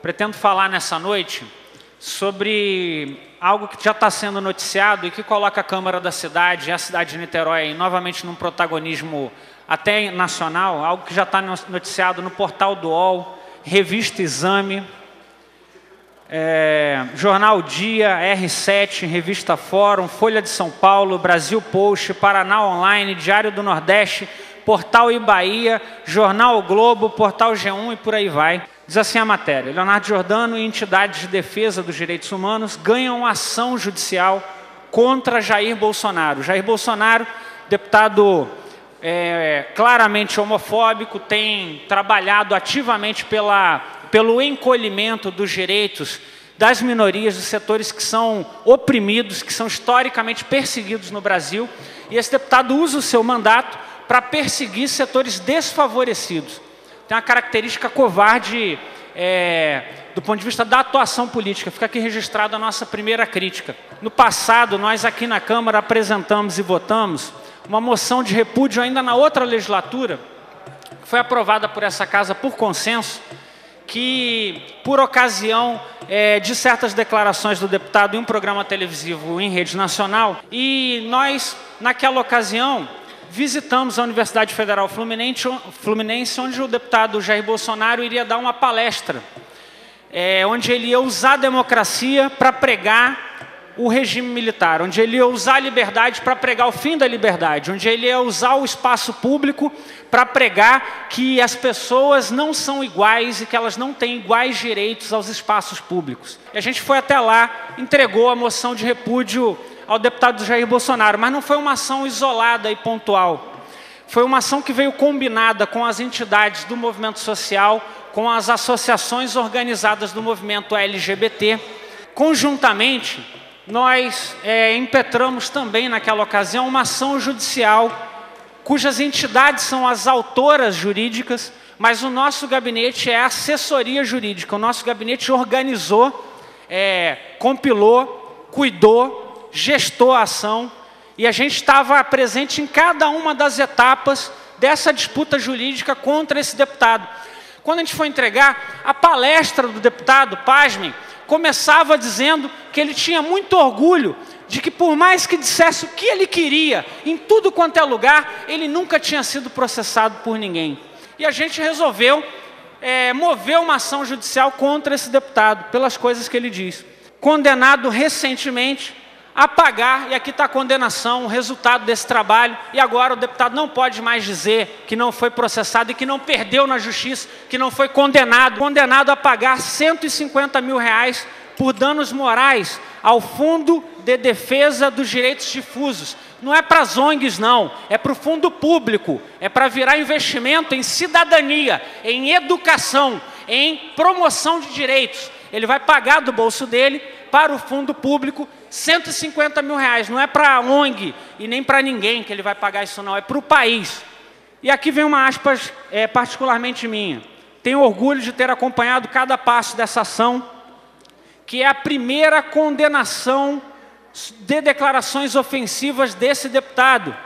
Pretendo falar nessa noite sobre algo que já está sendo noticiado e que coloca a Câmara da cidade e a cidade de Niterói novamente num protagonismo até nacional, algo que já está noticiado no portal do UOL, Revista Exame, Jornal Dia, R7, Revista Fórum, Folha de São Paulo, Brasil Post, Paraná Online, Diário do Nordeste, Portal Bahia, Jornal o Globo, Portal G1 e por aí vai. Diz assim a matéria: Leonardo Giordano e entidades de defesa dos direitos humanos ganham ação judicial contra Jair Bolsonaro. Jair Bolsonaro, deputado claramente homofóbico, tem trabalhado ativamente pelo encolhimento dos direitos das minorias, dos setores que são oprimidos, que são historicamente perseguidos no Brasil. E esse deputado usa o seu mandato para perseguir setores desfavorecidos. Tem uma característica covarde do ponto de vista da atuação política. Fica aqui registrada a nossa primeira crítica. No passado, nós aqui na Câmara apresentamos e votamos uma moção de repúdio ainda na outra legislatura, que foi aprovada por essa casa por consenso, que, por ocasião de certas declarações do deputado em um programa televisivo em rede nacional, e nós, naquela ocasião, visitamos a Universidade Federal Fluminense, onde o deputado Jair Bolsonaro iria dar uma palestra, onde ele ia usar a democracia para pregar o regime militar, onde ele ia usar a liberdade para pregar o fim da liberdade, onde ele ia usar o espaço público para pregar que as pessoas não são iguais e que elas não têm iguais direitos aos espaços públicos. E a gente foi até lá, entregou a moção de repúdio ao deputado Jair Bolsonaro, mas não foi uma ação isolada e pontual. Foi uma ação que veio combinada com as entidades do movimento social, com as associações organizadas do movimento LGBT. Conjuntamente, nós impetramos também naquela ocasião uma ação judicial, cujas entidades são as autoras jurídicas, mas o nosso gabinete é assessoria jurídica. O nosso gabinete organizou, compilou, cuidou, gestou a ação, e a gente estava presente em cada uma das etapas dessa disputa jurídica contra esse deputado. Quando a gente foi entregar, a palestra do deputado, pasmem, começava dizendo que ele tinha muito orgulho de que, por mais que dissesse o que ele queria, em tudo quanto é lugar, ele nunca tinha sido processado por ninguém. E a gente resolveu mover uma ação judicial contra esse deputado, pelas coisas que ele diz. Condenado recentemente a pagar, e aqui está a condenação, o resultado desse trabalho, e agora o deputado não pode mais dizer que não foi processado e que não perdeu na justiça, que não foi condenado a pagar R$150 mil por danos morais ao Fundo de Defesa dos Direitos Difusos. Não é para as ONGs, não, é para o fundo público, é para virar investimento em cidadania, em educação, em promoção de direitos. Ele vai pagar do bolso dele para o fundo público R$150 mil. Não é para a ONG e nem para ninguém que ele vai pagar isso, não, é para o país. E aqui vem uma aspas particularmente minha. Tenho orgulho de ter acompanhado cada passo dessa ação, que é a primeira condenação de declarações ofensivas desse deputado,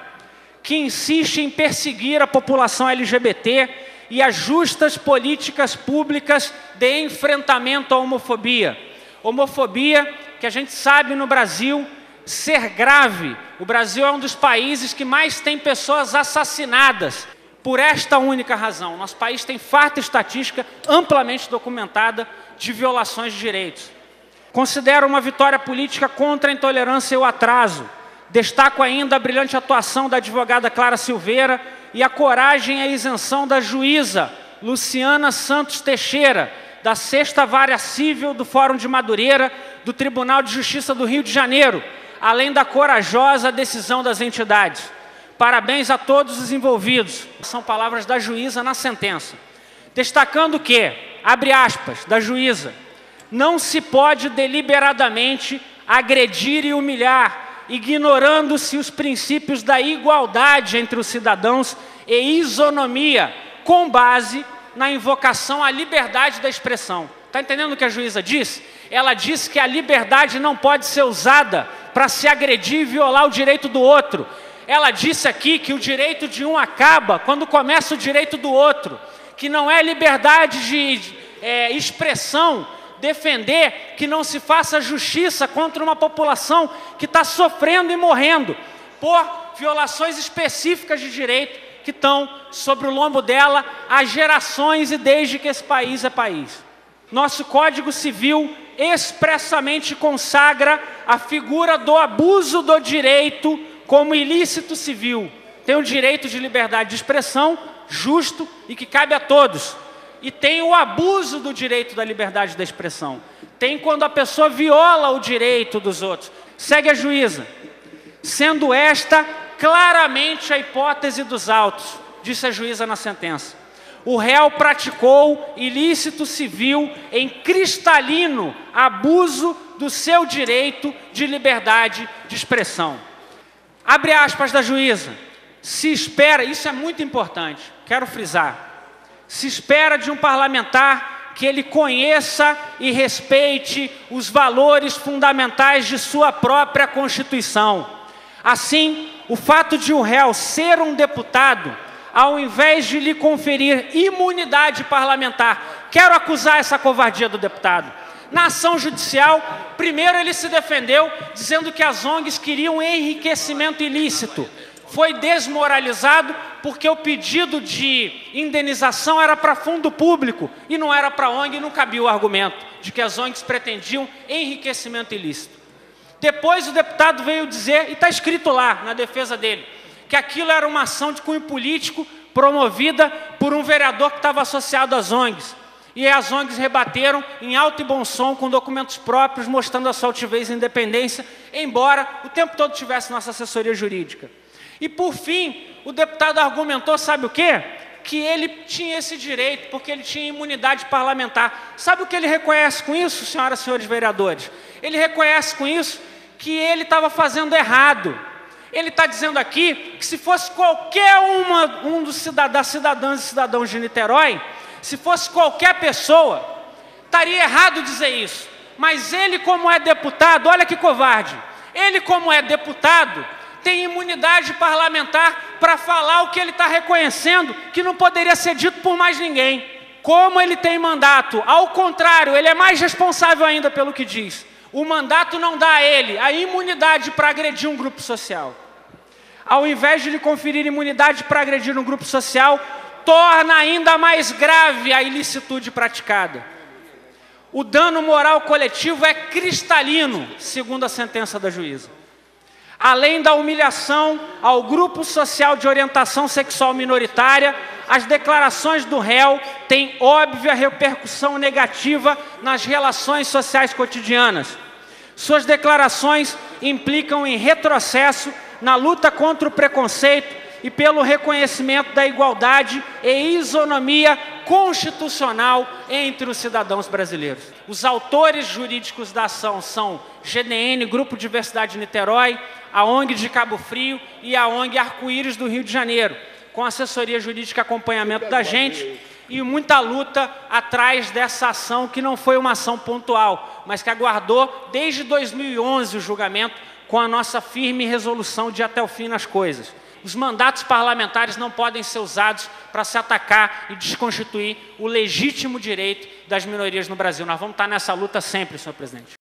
que insiste em perseguir a população LGBT e as justas políticas públicas de enfrentamento à homofobia. Homofobia que a gente sabe no Brasil ser grave. O Brasil é um dos países que mais tem pessoas assassinadas por esta única razão. Nosso país tem farta estatística amplamente documentada de violações de direitos. Considero uma vitória política contra a intolerância e o atraso. Destaco ainda a brilhante atuação da advogada Clara Silveira e a coragem e a isenção da juíza Luciana Santos Teixeira, da 6ª Vara Civil do Fórum de Madureira, do Tribunal de Justiça do Rio de Janeiro, além da corajosa decisão das entidades. Parabéns a todos os envolvidos. São palavras da juíza na sentença. Destacando que, abre aspas, da juíza, não se pode deliberadamente agredir e humilhar, ignorando-se os princípios da igualdade entre os cidadãos e isonomia, com base na invocação à liberdade da expressão. Está entendendo o que a juíza disse? Ela disse que a liberdade não pode ser usada para se agredir e violar o direito do outro. Ela disse aqui que o direito de um acaba quando começa o direito do outro, que não é liberdade expressão, defender que não se faça justiça contra uma população que está sofrendo e morrendo por violações específicas de direito que estão sobre o lombo dela há gerações e desde que esse país é país. Nosso Código Civil expressamente consagra a figura do abuso do direito como ilícito civil. Tem o direito de liberdade de expressão, justo e que cabe a todos. E tem o abuso do direito da liberdade da expressão. Tem quando a pessoa viola o direito dos outros. Segue a juíza. Sendo esta claramente a hipótese dos autos, disse a juíza na sentença. O réu praticou ilícito civil em cristalino abuso do seu direito de liberdade de expressão. Abre aspas da juíza. Se espera, isso é muito importante, quero frisar, se espera de um parlamentar que ele conheça e respeite os valores fundamentais de sua própria Constituição. Assim, o fato de o réu ser um deputado, ao invés de lhe conferir imunidade parlamentar, quero acusar essa covardia do deputado. Na ação judicial, primeiro ele se defendeu dizendo que as ONGs queriam enriquecimento ilícito. Foi desmoralizado porque o pedido de indenização era para fundo público e não era para ONG, e não cabia o argumento de que as ONGs pretendiam enriquecimento ilícito. Depois o deputado veio dizer, e está escrito lá na defesa dele, que aquilo era uma ação de cunho político promovida por um vereador que estava associado às ONGs. E as ONGs rebateram em alto e bom som, com documentos próprios, mostrando a sua altivez e independência, embora o tempo todo tivesse nossa assessoria jurídica. E por fim, o deputado argumentou, sabe o quê? Que ele tinha esse direito, porque ele tinha imunidade parlamentar. Sabe o que ele reconhece com isso, senhoras e senhores vereadores? Ele reconhece com isso que ele estava fazendo errado. Ele está dizendo aqui que se fosse qualquer um das cidadãs e cidadãos de Niterói, se fosse qualquer pessoa, estaria errado dizer isso. Mas ele, como é deputado, olha que covarde, ele, como é deputado, tem imunidade parlamentar para falar o que ele está reconhecendo, que não poderia ser dito por mais ninguém. Como ele tem mandato, ao contrário, ele é mais responsável ainda pelo que diz. O mandato não dá a ele a imunidade para agredir um grupo social. Ao invés de lhe conferir imunidade para agredir um grupo social, torna ainda mais grave a ilicitude praticada. O dano moral coletivo é cristalino, segundo a sentença da juíza. Além da humilhação ao grupo social de orientação sexual minoritária, as declarações do réu têm óbvia repercussão negativa nas relações sociais cotidianas. Suas declarações implicam em retrocesso na luta contra o preconceito e pelo reconhecimento da igualdade e isonomia constitucional entre os cidadãos brasileiros. Os autores jurídicos da ação são GDN, Grupo Diversidade Niterói, a ONG de Cabo Frio e a ONG Arco-Íris do Rio de Janeiro, com assessoria jurídica e acompanhamento da gente e muita luta atrás dessa ação, que não foi uma ação pontual, mas que aguardou desde 2011 o julgamento, com a nossa firme resolução de ir até o fim nas coisas. Os mandatos parlamentares não podem ser usados para se atacar e desconstituir o legítimo direito das minorias no Brasil. Nós vamos estar nessa luta sempre, senhor presidente.